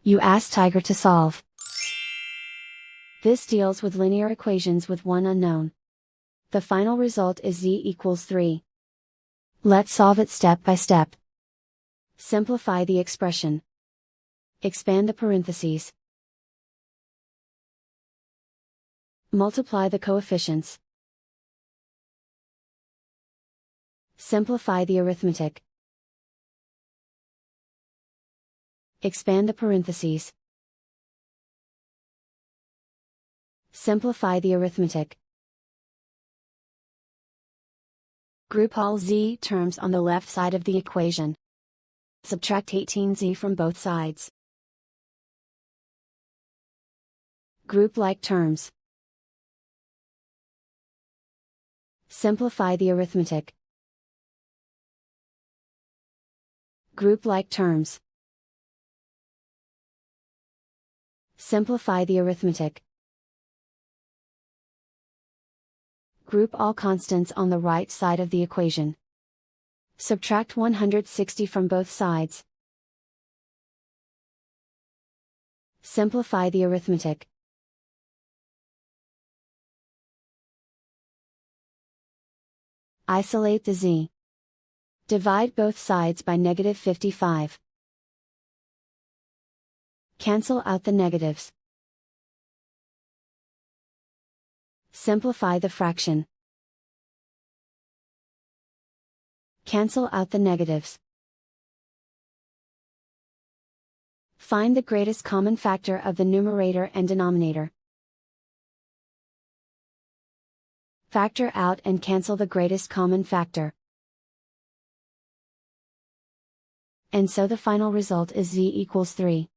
You ask Tiger to solve. This deals with linear equations with one unknown. The final result is z equals 3. Let's solve it step by step. Simplify the expression. Expand the parentheses. Multiply the coefficients. Simplify the arithmetic. Expand the parentheses. Simplify the arithmetic. Group all z terms on the left side of the equation. Subtract 18z from both sides. Group like terms. Simplify the arithmetic. Group like terms. Simplify the arithmetic. Group all constants on the right side of the equation. Subtract 160 from both sides. Simplify the arithmetic. Isolate the z. Divide both sides by -55. Cancel out the negatives. Simplify the fraction. Cancel out the negatives. Find the greatest common factor of the numerator and denominator. Factor out and cancel the greatest common factor. And so the final result is z equals 3.